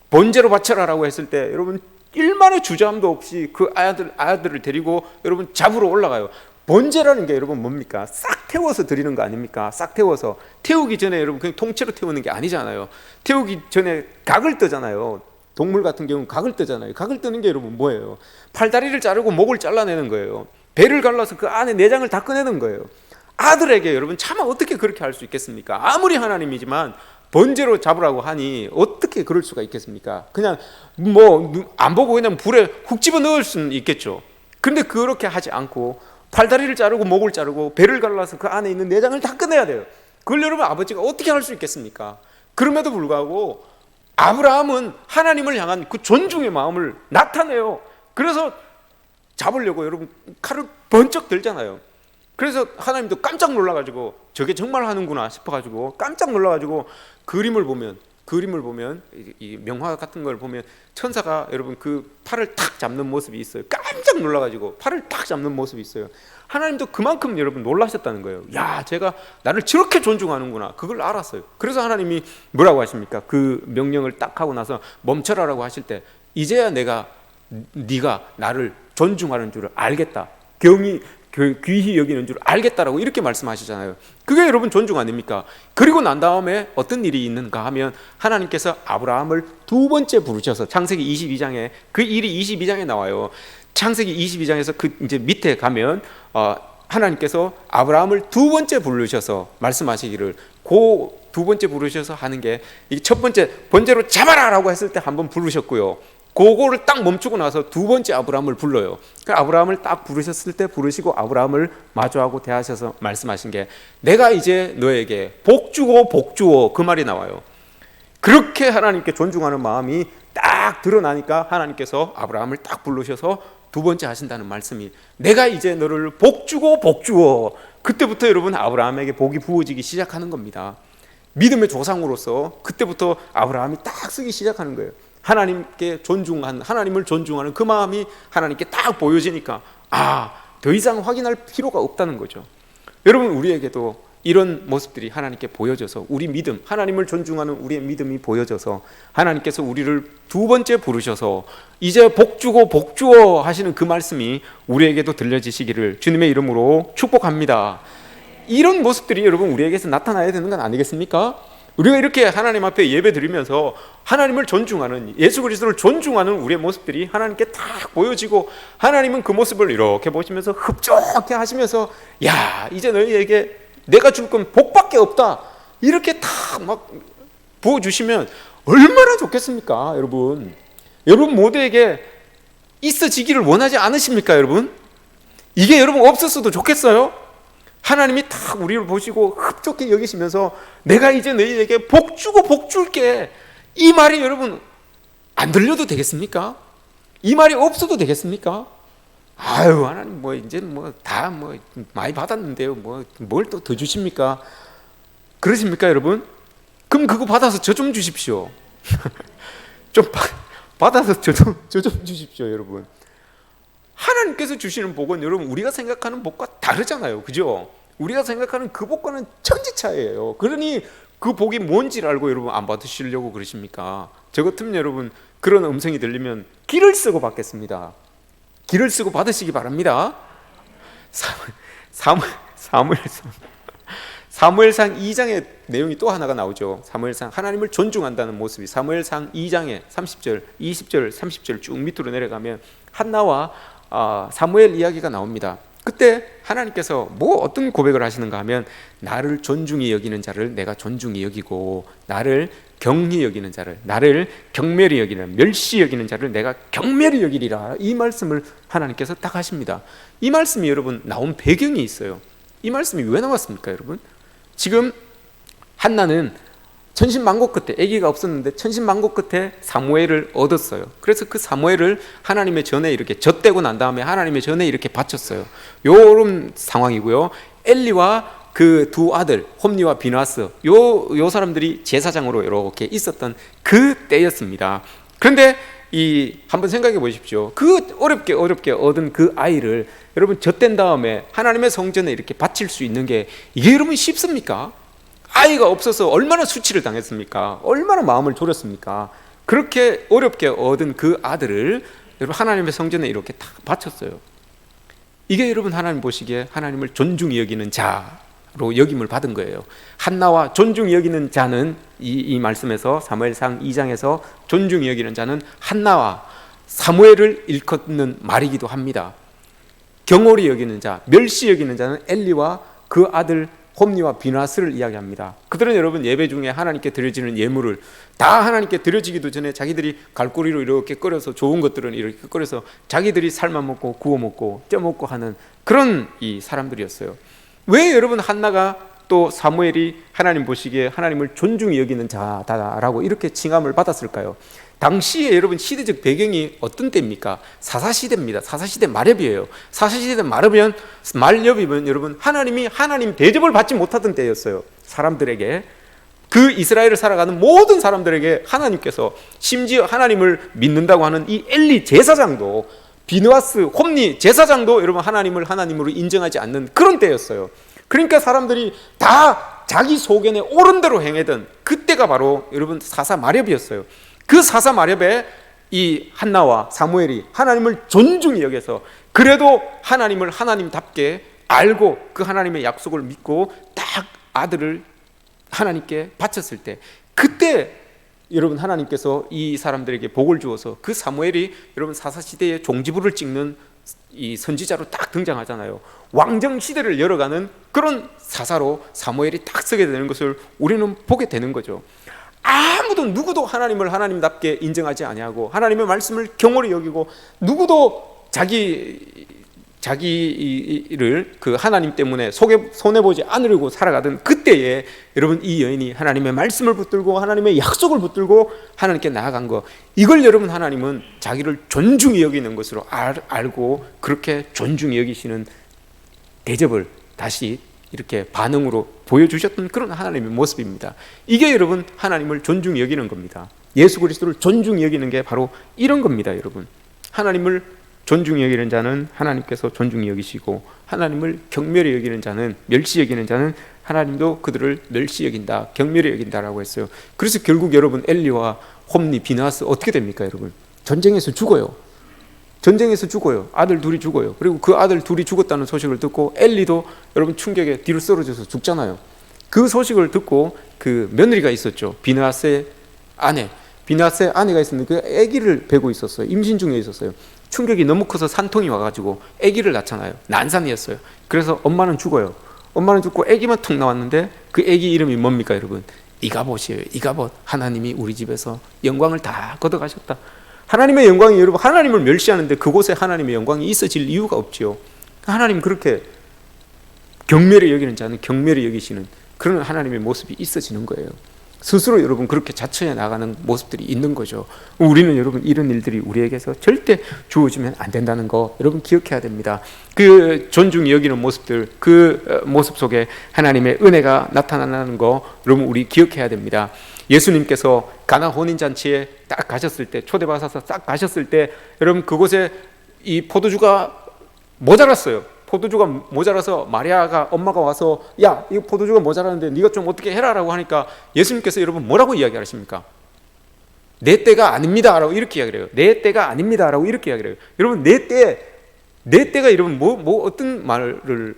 번제로 바쳐라라고 했을 때 여러분 일만의 주저함도 없이 그 아들을 데리고 여러분 잡으러 올라가요. 번제라는 게 여러분 뭡니까? 싹 태워서 드리는 거 아닙니까? 싹 태워서. 태우기 전에 여러분 그냥 통째로 태우는 게 아니잖아요. 태우기 전에 각을 뜨잖아요. 동물 같은 경우는 각을 뜨잖아요. 각을 뜨는 게 여러분 뭐예요? 팔다리를 자르고 목을 잘라내는 거예요. 배를 갈라서 그 안에 내장을 다 꺼내는 거예요. 아들에게 여러분 차마 어떻게 그렇게 할 수 있겠습니까? 아무리 하나님이지만 번제로 잡으라고 하니 어떻게 그럴 수가 있겠습니까? 그냥 안 보고 그냥 불에 훅 집어넣을 수는 있겠죠. 그런데 그렇게 하지 않고 팔다리를 자르고 목을 자르고 배를 갈라서 그 안에 있는 내장을 다 꺼내야 돼요. 그걸 여러분 아버지가 어떻게 할 수 있겠습니까? 그럼에도 불구하고 아브라함은 하나님을 향한 그 존중의 마음을 나타내요. 그래서 잡으려고 여러분 칼을 번쩍 들잖아요. 그래서 하나님도 깜짝 놀라가지고 저게 정말 하는구나 싶어가지고 깜짝 놀라가지고 그림을 보면 이 명화 같은 걸 보면 천사가 여러분 그 팔을 탁 잡는 모습이 있어요. 깜짝 놀라가지고 팔을 탁 잡는 모습이 있어요. 하나님도 그만큼 여러분 놀라셨다는 거예요. 야, 제가 나를 저렇게 존중하는구나. 그걸 알았어요. 그래서 하나님이 뭐라고 하십니까? 그 명령을 딱 하고 나서 멈춰라라고 하실 때 네가 나를 존중하는 줄을 알겠다. 귀히 여기는 줄 알겠다라고 이렇게 말씀하시잖아요. 그게 여러분 존중 아닙니까? 그리고 난 다음에 어떤 일이 있는가 하면 하나님께서 아브라함을 두 번째 부르셔서 창세기 22장에 그 일이 22장에 나와요. 창세기 22장에서 그 이제 밑에 가면 하나님께서 아브라함을 두 번째 부르셔서 말씀하시기를, 그 두 번째 부르셔서 하는 게 첫 번째 번제로 잡아라라고 했을 때 한번 부르셨고요. 그거를 딱 멈추고 나서 두 번째 아브라함을 불러요. 그 아브라함을 딱 부르셨을 때 부르시고 아브라함을 마주하고 대하셔서 말씀하신 게, 내가 이제 너에게 복 주고 복 주어, 그 말이 나와요. 그렇게 하나님께 존중하는 마음이 딱 드러나니까 하나님께서 아브라함을 딱 부르셔서 두 번째 하신다는 말씀이, 내가 이제 너를 복 주고 복 주어. 그때부터 여러분 아브라함에게 복이 부어지기 시작하는 겁니다. 믿음의 조상으로서 그때부터 아브라함이 딱 쓰기 시작하는 거예요. 하나님께 하나님을 존중하는 그 마음이 하나님께 딱 보여지니까 더 이상 확인할 필요가 없다는 거죠. 여러분, 우리에게도 이런 모습들이 하나님께 보여져서 우리 믿음, 하나님을 존중하는 우리의 믿음이 보여져서 하나님께서 우리를 두 번째 부르셔서 이제 복 주고 복 주어 하시는 그 말씀이 우리에게도 들려지시기를 주님의 이름으로 축복합니다. 이런 모습들이 여러분 우리에게서 나타나야 되는 건 아니겠습니까? 우리가 이렇게 하나님 앞에 예배 드리면서 하나님을 존중하는, 예수 그리스도를 존중하는 우리의 모습들이 하나님께 딱 보여지고, 하나님은 그 모습을 이렇게 보시면서 흡족해 하시면서, 야, 이제 너희에게 내가 줄 건 복밖에 없다, 이렇게 딱 막 부어주시면 얼마나 좋겠습니까? 여러분 모두에게 있어지기를 원하지 않으십니까? 여러분, 이게 여러분 없었어도 좋겠어요? 하나님이 딱 우리를 보시고 흡족히 여기시면서 내가 이제 너희에게 복 주고 복 줄게, 이 말이 여러분 안 들려도 되겠습니까? 이 말이 없어도 되겠습니까? 아유, 하나님 이제 다 많이 받았는데요, 뭘 또 더 주십니까? 그러십니까 여러분? 그럼 그거 받아서 저 좀 주십시오. 좀 받아서 저 좀 주십시오. 여러분, 하나님께서 주시는 복은 여러분 우리가 생각하는 복과 다르잖아요, 그죠? 우리가 생각하는 그 복과는 천지차이예요. 그러니 그 복이 뭔지를 알고 여러분 안 받으시려고 그러십니까? 저 같으면 여러분 그런 음성이 들리면 기를 쓰고 받겠습니다. 기를 쓰고 받으시기 바랍니다. 사무엘상 2장의 내용이 또 하나가 나오죠. 사무엘상, 하나님을 존중한다는 모습이 사무엘상 2장에 30절, 20절, 30절 쭉 밑으로 내려가면 한나와 사무엘 이야기가 나옵니다. 그때 하나님께서 어떤 고백을 하시는가 하면, 나를 존중히 여기는 자를 내가 존중히 여기고, 나를 경히 여기는 자를, 나를 경멸히 여기는, 멸시 여기는 자를 내가 경멸히 여기리라, 이 말씀을 하나님께서 딱 하십니다. 이 말씀이 여러분 나온 배경이 있어요. 이 말씀이 왜 나왔습니까 여러분? 지금 한나는 천신만고 끝에, 아기가 없었는데 천신만고 끝에 사무엘을 얻었어요. 그래서 그 사무엘을 하나님의 전에 이렇게 젖대고 난 다음에 하나님의 전에 이렇게 바쳤어요. 요런 상황이고요. 엘리와 그 두 아들 홈니와 비나스, 요 사람들이 제사장으로 이렇게 있었던 그 때였습니다. 그런데 한번 생각해 보십시오. 그 어렵게 얻은 그 아이를 여러분 젖댄 다음에 하나님의 성전에 이렇게 바칠 수 있는 게 이게 여러분 쉽습니까? 아이가 없어서 얼마나 수치를 당했습니까? 얼마나 마음을 졸였습니까? 그렇게 어렵게 얻은 그 아들을 여러분 하나님의 성전에 이렇게 딱 바쳤어요. 이게 여러분 하나님 보시기에 하나님을 존중히 여기는 자로 여김을 받은 거예요. 한나와 존중히 여기는 자는 이 말씀에서 사무엘상 2장에서 존중히 여기는 자는 한나와 사무엘을 일컫는 말이기도 합니다. 경홀히 여기는 자, 멸시 여기는 자는 엘리와 그 아들 홈니와 비나스를 이야기합니다. 그들은 여러분 예배 중에 하나님께 드려지는 예물을 다 하나님께 드려지기도 전에 자기들이 갈고리로 이렇게 끓여서, 좋은 것들은 이렇게 끓여서 자기들이 삶아 먹고 구워 먹고 쪄 먹고 하는 그런 이 사람들이었어요. 왜 여러분 한나가 또 사무엘이 하나님 보시기에 하나님을 존중히 여기는 자다라고 이렇게 칭함을 받았을까요? 당시에 여러분 시대적 배경이 어떤 때입니까? 사사시대입니다. 사사시대 말엽이에요. 사사시대 말엽이면 여러분 하나님이 하나님 대접을 받지 못하던 때였어요. 사람들에게, 그 이스라엘을 살아가는 모든 사람들에게 하나님께서, 심지어 하나님을 믿는다고 하는 이 엘리 제사장도, 비느하스 홈니 제사장도 여러분 하나님을 하나님으로 인정하지 않는 그런 때였어요. 그러니까 사람들이 다 자기 소견에 옳은 대로 행하던 그때가 바로 여러분 사사 말엽이었어요. 그 사사 말엽에 이 한나와 사무엘이 하나님을 존중히 여겨서 그래도 하나님을 하나님답게 알고 그 하나님의 약속을 믿고 딱 아들을 하나님께 바쳤을 때, 그때 여러분 하나님께서 이 사람들에게 복을 주어서 그 사무엘이 여러분 사사시대의 종지부를 찍는 이 선지자로 딱 등장하잖아요. 왕정시대를 열어가는 그런 사사로 사무엘이 딱 서게 되는 것을 우리는 보게 되는 거죠. 아무도 누구도 하나님을 하나님답게 인정하지 아니하고 하나님의 말씀을 경홀히 여기고 누구도 자기를 그 하나님 때문에 손해보지 않으려고 살아가던 그때에 여러분 이 여인이 하나님의 말씀을 붙들고 하나님의 약속을 붙들고 하나님께 나아간 거, 이걸 여러분 하나님은 자기를 존중히 여기는 것으로 알고 그렇게 존중히 여기시는 대접을 다시 이렇게 반응으로 보여주셨던 그런 하나님의 모습입니다. 이게 여러분 하나님을 존중히 여기는 겁니다. 예수 그리스도를 존중히 여기는 게 바로 이런 겁니다. 여러분, 하나님을 존중히 여기는 자는 하나님께서 존중히 여기시고 하나님을 경멸히 여기는 자는, 멸시 여기는 자는 하나님도 그들을 멸시 여긴다, 경멸히 여긴다라고 했어요. 그래서 결국 여러분 엘리와 홈리, 비나스 어떻게 됩니까? 여러분 전쟁에서 죽어요. 전쟁에서 죽어요. 아들 둘이 죽어요. 그리고 그 아들 둘이 죽었다는 소식을 듣고 엘리도 여러분 충격에 뒤로 쓰러져서 죽잖아요. 그 소식을 듣고 그 며느리가 있었죠. 비나스의 아내가 있었는데 그 아기를 베고 있었어요. 임신 중에 있었어요. 충격이 너무 커서 산통이 와가지고 아기를 낳잖아요. 난산이었어요. 그래서 엄마는 죽어요. 엄마는 죽고 아기만 툭 나왔는데 그 아기 이름이 뭡니까 여러분? 이가봇이에요. 이가봇. 하나님이 우리 집에서 영광을 다 걷어가셨다. 하나님의 영광이, 여러분 하나님을 멸시하는데 그곳에 하나님의 영광이 있어질 이유가 없지요. 하나님 그렇게 경멸히 여기는 자는 경멸히 여기시는 그런 하나님의 모습이 있어지는 거예요. 스스로 여러분 그렇게 자처해 나가는 모습들이 있는 거죠. 우리는 여러분 이런 일들이 우리에게서 절대 주어지면 안 된다는 거 여러분 기억해야 됩니다. 그 존중히 여기는 모습들, 그 모습 속에 하나님의 은혜가 나타나는 거 여러분 우리 기억해야 됩니다. 예수님께서 가나 혼인잔치에 딱 가셨을 때, 초대받아서 딱 가셨을 때 여러분 그곳에 이 포도주가 모자랐어요. 포도주가 모자라서 마리아가, 엄마가 와서 야, 이거 포도주가 모자라는데 네가 좀 어떻게 해라라고 하니까 예수님께서 여러분 뭐라고 이야기하십니까? 내 때가 아닙니다 라고 이렇게 이야기를 해요. 내 때가 아닙니다 라고 이렇게 이야기를 해요. 여러분 내 때가 여러분 뭐 어떤 말을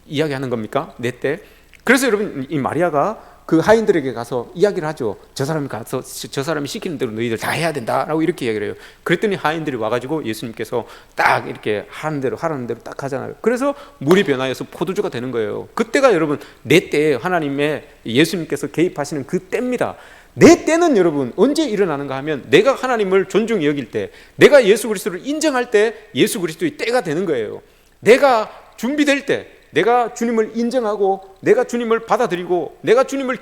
이야기하는 겁니까? 내 때. 그래서 여러분 이 마리아가 그 하인들에게 가서 이야기를 하죠. 저 사람이 시키는 대로 너희들 다 해야 된다라고 이렇게 이야기를 해요. 그랬더니 하인들이 와가지고 예수님께서 딱 이렇게 하라는 대로 딱 하잖아요. 그래서 물이 변하여서 포도주가 되는 거예요. 그때가 여러분 내 때, 하나님의 예수님께서 개입하시는 그 때입니다. 내 때는 여러분 언제 일어나는가 하면 내가 하나님을 존중히 여길 때, 내가 예수 그리스도를 인정할 때 예수 그리스도의 때가 되는 거예요. 내가 준비될 때, 내가 주님을 인정하고 내가 주님을 받아들이고 내가 주님을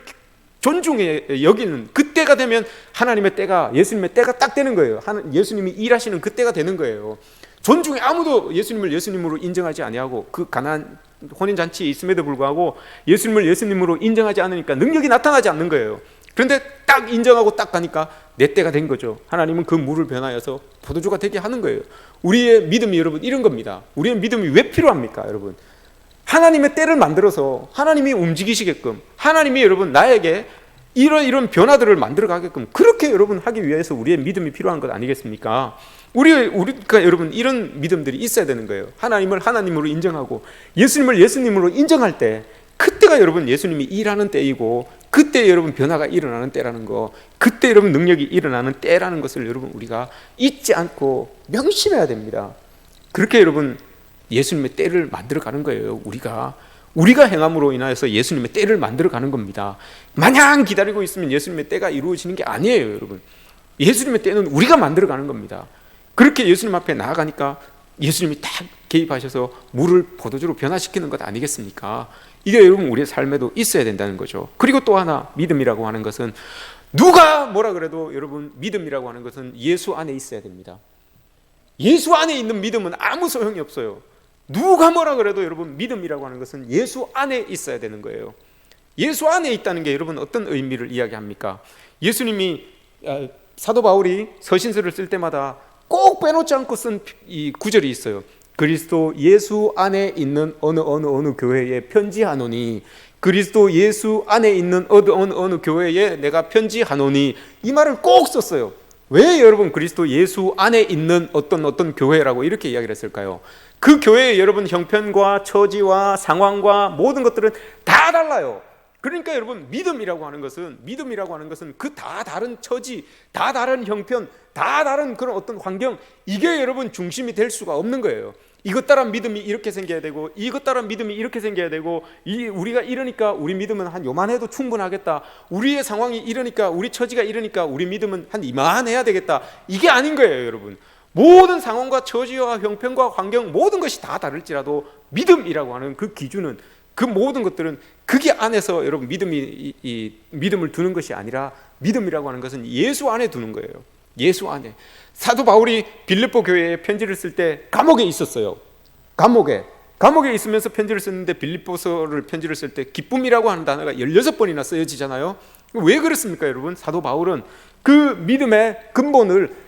존중해 여기는 그때가 되면 하나님의 때가, 예수님의 때가 딱 되는 거예요. 예수님이 일하시는 그때가 되는 거예요. 존중해. 아무도 예수님을 예수님으로 인정하지 아니하고 그 가나안 혼인잔치에 있음에도 불구하고 예수님을 예수님으로 인정하지 않으니까 능력이 나타나지 않는 거예요. 그런데 딱 인정하고 딱 가니까 내 때가 된 거죠. 하나님은 그 물을 변하여서 포도주가 되게 하는 거예요. 우리의 믿음이 여러분 이런 겁니다. 우리의 믿음이 왜 필요합니까 여러분? 하나님의 때를 만들어서 하나님이 움직이시게끔, 하나님이 여러분 나에게 이런 변화들을 만들어 가게끔 그렇게 여러분 하기 위해서 우리의 믿음이 필요한 것 아니겠습니까? 우리가 여러분 이런 믿음들이 있어야 되는 거예요. 하나님을 하나님으로 인정하고 예수님을 예수님으로 인정할 때, 그때가 여러분 예수님이 일하는 때이고 그때 여러분 변화가 일어나는 때라는 거, 그때 여러분 능력이 일어나는 때라는 것을 여러분 우리가 잊지 않고 명심해야 됩니다. 그렇게 여러분 예수님의 때를 만들어가는 거예요. 우리가 행함으로 인하여서 예수님의 때를 만들어가는 겁니다. 마냥 기다리고 있으면 예수님의 때가 이루어지는 게 아니에요. 여러분 예수님의 때는 우리가 만들어가는 겁니다. 그렇게 예수님 앞에 나아가니까 예수님이 딱 개입하셔서 물을 포도주로 변화시키는 것 아니겠습니까? 이게 여러분 우리의 삶에도 있어야 된다는 거죠. 그리고 또 하나, 믿음이라고 하는 것은 누가 뭐라 그래도 여러분 믿음이라고 하는 것은 예수 안에 있어야 됩니다. 예수 안에 있는 믿음은 아무 소용이 없어요. 누가 뭐라 그래도 여러분 믿음이라고 하는 것은 예수 안에 있어야 되는 거예요. 예수 안에 있다는 게 여러분 어떤 의미를 이야기합니까? 예수님이 사도 바울이 서신서를 쓸 때마다 꼭 빼놓지 않고 쓴 이 구절이 있어요. 그리스도 예수 안에 있는 어느 교회에 편지하노니, 그리스도 예수 안에 있는 어느 교회에 내가 편지하노니, 이 말을 꼭 썼어요. 왜 여러분 그리스도 예수 안에 있는 어떤 교회라고 이렇게 이야기를 했을까요? 그 교회의 여러분 형편과 처지와 상황과 모든 것들은 다 달라요. 그러니까 여러분 믿음이라고 하는 것은 그 다 다른 처지, 다 다른 형편, 다 다른 그런 어떤 환경, 이게 여러분 중심이 될 수가 없는 거예요. 이것 따라 믿음이 이렇게 생겨야 되고, 이것 따라 믿음이 이렇게 생겨야 되고, 우리가 이러니까 우리 믿음은 한 요만해도 충분하겠다, 우리의 상황이 이러니까, 우리 처지가 이러니까 우리 믿음은 한 이만해야 되겠다, 이게 아닌 거예요. 여러분, 모든 상황과 처지와 형편과 환경, 모든 것이 다 다를지라도 믿음이라고 하는 그 기준은, 그 모든 것들은 그게 안에서 여러분 믿음을 두는 것이 아니라, 믿음이라고 하는 것은 예수 안에 두는 거예요. 예수 안에. 사도 바울이 빌립보 교회에 편지를 쓸 때 감옥에 있었어요. 감옥에 있으면서 편지를 썼는데, 빌립보서를 편지를 쓸 때 기쁨이라고 하는 단어가 16번이나 쓰여지잖아요. 왜 그렇습니까 여러분? 사도 바울은 그 믿음의 근본을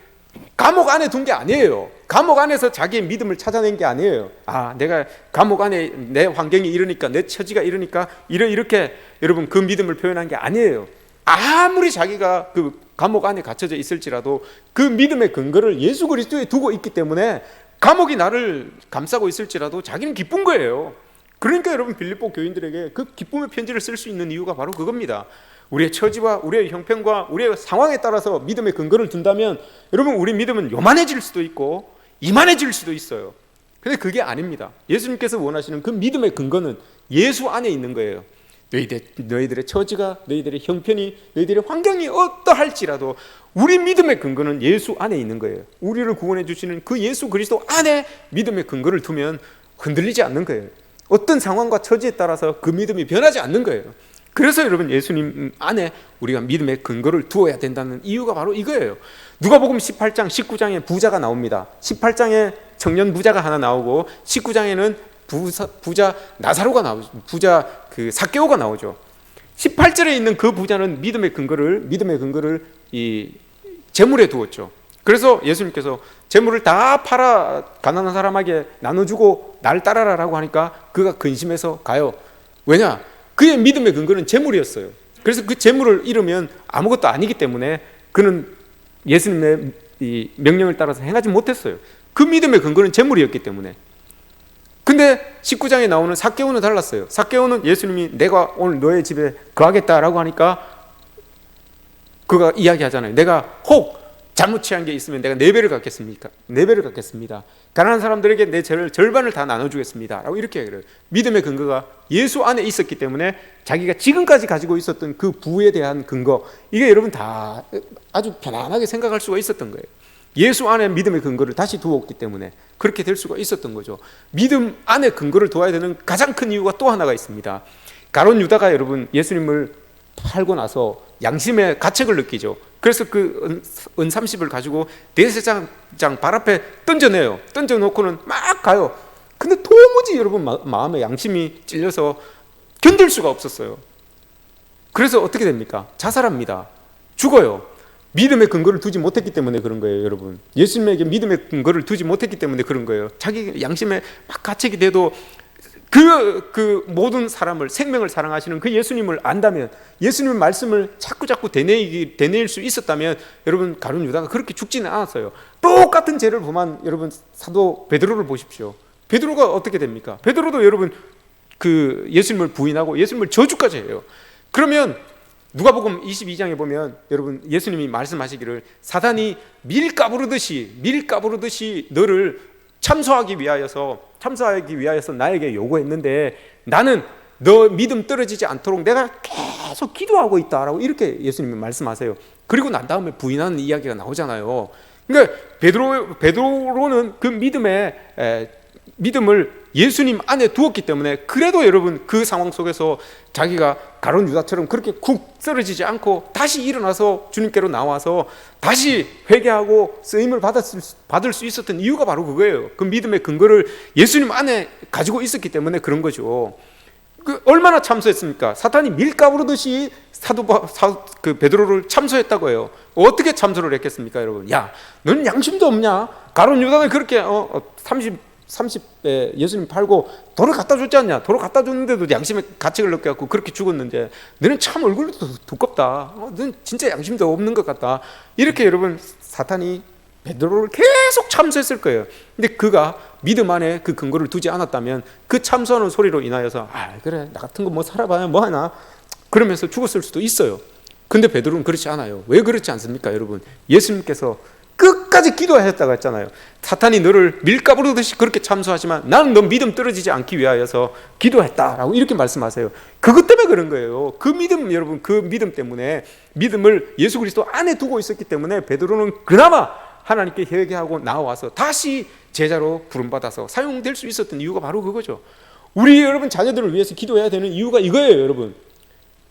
감옥 안에 둔 게 아니에요. 감옥 안에서 자기의 믿음을 찾아낸 게 아니에요. 내가 감옥 안에 내 환경이 이러니까, 내 처지가 이러니까 이렇게 여러분 그 믿음을 표현한 게 아니에요. 아무리 자기가 그 감옥 안에 갇혀져 있을지라도 그 믿음의 근거를 예수 그리스도에 두고 있기 때문에, 감옥이 나를 감싸고 있을지라도 자기는 기쁜 거예요. 그러니까 여러분 빌립보 교인들에게 그 기쁨의 편지를 쓸 수 있는 이유가 바로 그겁니다. 우리의 처지와 우리의 형편과 우리의 상황에 따라서 믿음의 근거를 둔다면, 여러분 우리 믿음은 요만해질 수도 있고 이만해질 수도 있어요. 근데 그게 아닙니다. 예수님께서 원하시는 그 믿음의 근거는 예수 안에 있는 거예요. 너희들의 처지가, 너희들의 형편이, 너희들의 환경이 어떠할지라도 우리 믿음의 근거는 예수 안에 있는 거예요. 우리를 구원해 주시는 그 예수 그리스도 안에 믿음의 근거를 두면 흔들리지 않는 거예요. 어떤 상황과 처지에 따라서 그 믿음이 변하지 않는 거예요. 그래서 여러분 예수님 안에 우리가 믿음의 근거를 두어야 된다는 이유가 바로 이거예요. 누가복음 18장 19장에 부자가 나옵니다. 18장에 청년 부자가 하나 나오고, 19장에는 부자 나사로가 나오죠. 부자 그 삭개오가 나오죠. 18절에 있는 그 부자는 믿음의 근거를 이 재물에 두었죠. 그래서 예수님께서 재물을 다 팔아 가난한 사람에게 나눠주고 날 따라라라고 하니까 그가 근심해서 가요. 왜냐? 그의 믿음의 근거는 재물이었어요. 그래서 그 재물을 잃으면 아무것도 아니기 때문에 그는 예수님의 이 명령을 따라서 행하지 못했어요. 그 믿음의 근거는 재물이었기 때문에. 근데 19장에 나오는 삭개오는 달랐어요. 삭개오는 예수님이 내가 오늘 너의 집에 거하겠다라고 하니까 그가 이야기하잖아요. 내가 혹 잘못 취한 게 있으면 내가 4배를 갚겠습니다. 4배를 갚겠습니다. 가난한 사람들에게 내 죄를 절반을 다 나눠주겠습니다. 라고 이렇게 얘기를 해요. 믿음의 근거가 예수 안에 있었기 때문에 자기가 지금까지 가지고 있었던 그 부에 대한 근거, 이게 여러분 다 아주 편안하게 생각할 수가 있었던 거예요. 예수 안에 믿음의 근거를 다시 두었기 때문에 그렇게 될 수가 있었던 거죠. 믿음 안에 근거를 둬야 되는 가장 큰 이유가 또 하나가 있습니다. 가룟 유다가 여러분 예수님을 팔고 나서 양심의 가책을 느끼죠. 그래서 그 은 30을 가지고 대제사장 발 앞에 던져내요. 던져놓고는 막 가요. 근데 도무지 여러분 마음에 양심이 찔려서 견딜 수가 없었어요. 그래서 어떻게 됩니까? 자살합니다. 죽어요. 믿음의 근거를 두지 못했기 때문에 그런 거예요, 여러분. 예수님에게 믿음의 근거를 두지 못했기 때문에 그런 거예요. 자기 양심에 막 가책이 돼도 그 모든 사람을, 생명을 사랑하시는 그 예수님을 안다면, 예수님의 말씀을 자꾸 되뇌일 수 있었다면, 여러분 가룟 유다가 그렇게 죽지는 않았어요. 똑같은 죄를 범한 여러분 사도 베드로를 보십시오. 베드로가 어떻게 됩니까? 베드로도 여러분 그 예수님을 부인하고 예수님을 저주까지 해요. 그러면 누가복음 22장에 보면 여러분 예수님이 말씀하시기를, 사단이 밀 까부르듯이 너를 참소하기 위하여서 나에게 요구했는데, 나는 너 믿음 떨어지지 않도록 내가 계속 기도하고 있다라고 이렇게 예수님이 말씀하세요. 그리고 난 다음에 부인하는 이야기가 나오잖아요. 그러니까 베드로는 그 믿음을 예수님 안에 두었기 때문에, 그래도 여러분 그 상황 속에서 자기가 가룟 유다처럼 그렇게 쿡 쓰러지지 않고 다시 일어나서 주님께로 나와서 다시 회개하고 쓰임을 받을 수 있었던 이유가 바로 그거예요. 그 믿음의 근거를 예수님 안에 가지고 있었기 때문에 그런 거죠. 얼마나 참소했습니까? 사탄이 밀가부르듯이 그 베드로를 참소했다고 해요. 어떻게 참소를 했겠습니까, 여러분? 야, 너는 양심도 없냐? 가룟 유다는 그렇게 30에 예수님 팔고 돌을 갖다 줬지 않냐? 돌을 갖다 줬는데도 양심의 가책을 느껴 갖고 그렇게 죽었는데 너는 참 얼굴도 두껍다. 너는 진짜 양심도 없는 것 같다. 이렇게 여러분 사탄이 베드로를 계속 참소했을 거예요. 근데 그가 믿음 안에 그 근거를 두지 않았다면 그 참소하는 소리로 인하여서 그래 나 같은 거 뭐 살아봐야 뭐 하나 그러면서 죽었을 수도 있어요. 근데 베드로는 그렇지 않아요. 왜 그렇지 않습니까 여러분? 예수님께서 끝까지 기도하셨다고 했잖아요. 사탄이 너를 밀가부르듯이 그렇게 참소하지만 나는 너 믿음 떨어지지 않기 위하여서 기도했다라고 이렇게 말씀하세요. 그것 때문에 그런 거예요. 그 믿음, 여러분, 그 믿음 때문에, 믿음을 예수 그리스도 안에 두고 있었기 때문에 베드로는 그나마 하나님께 회개하고 나와서 다시 제자로 부름받아서 사용될 수 있었던 이유가 바로 그거죠. 우리 여러분 자녀들을 위해서 기도해야 되는 이유가 이거예요. 여러분,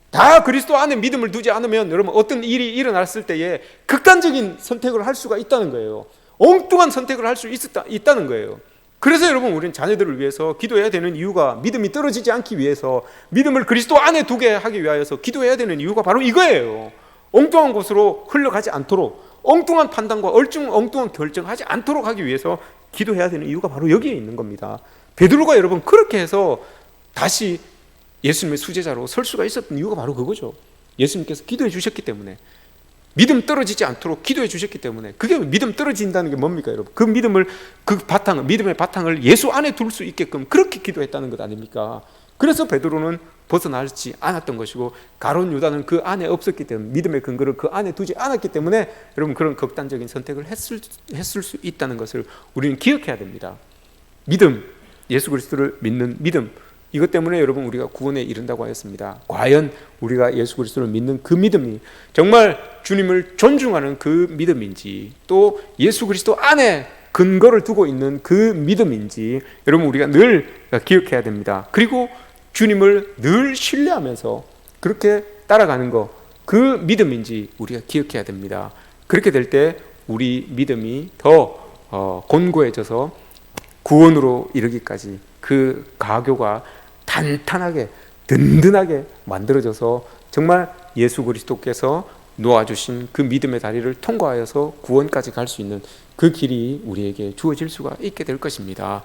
다 그리스도 안에 믿음을 두지 않으면 여러분 어떤 일이 일어났을 때에 극단적인 선택을 할 수가 있다는 거예요. 엉뚱한 선택을 할 수 있다는 거예요. 그래서 여러분 우리는 자녀들을 위해서 기도해야 되는 이유가, 믿음이 떨어지지 않기 위해서, 믿음을 그리스도 안에 두게 하기 위하여서 기도해야 되는 이유가 바로 이거예요. 엉뚱한 곳으로 흘러가지 않도록, 엉뚱한 판단과 엉뚱한 결정하지 않도록 하기 위해서 기도해야 되는 이유가 바로 여기에 있는 겁니다. 베드로가 여러분 그렇게 해서 다시 예수님의 수제자로 설 수가 있었던 이유가 바로 그거죠. 예수님께서 기도해 주셨기 때문에, 믿음 떨어지지 않도록 기도해 주셨기 때문에. 그게 믿음 떨어진다는 게 뭡니까 여러분? 그 믿음을, 그 바탕, 믿음의 바탕을 예수 안에 둘 수 있게끔 그렇게 기도했다는 것 아닙니까? 그래서 베드로는 벗어나지 않았던 것이고 가룟 유다는 그 안에 없었기 때문에, 믿음의 근거를 그 안에 두지 않았기 때문에 여러분 그런 극단적인 선택을 했을 수 있다는 것을 우리는 기억해야 됩니다. 믿음, 예수 그리스도를 믿는 믿음, 이것 때문에 여러분 우리가 구원에 이른다고 하였습니다. 과연 우리가 예수 그리스도를 믿는 그 믿음이 정말 주님을 존중하는 그 믿음인지, 또 예수 그리스도 안에 근거를 두고 있는 그 믿음인지 여러분 우리가 늘 기억해야 됩니다. 그리고 주님을 늘 신뢰하면서 그렇게 따라가는 거, 그 믿음인지 우리가 기억해야 됩니다. 그렇게 될 때 우리 믿음이 더 곤고해져서 구원으로 이르기까지 그 가교가 탄탄하게 든든하게 만들어져서 정말 예수 그리스도께서 놓아주신 그 믿음의 다리를 통과하여서 구원까지 갈 수 있는 그 길이 우리에게 주어질 수가 있게 될 것입니다.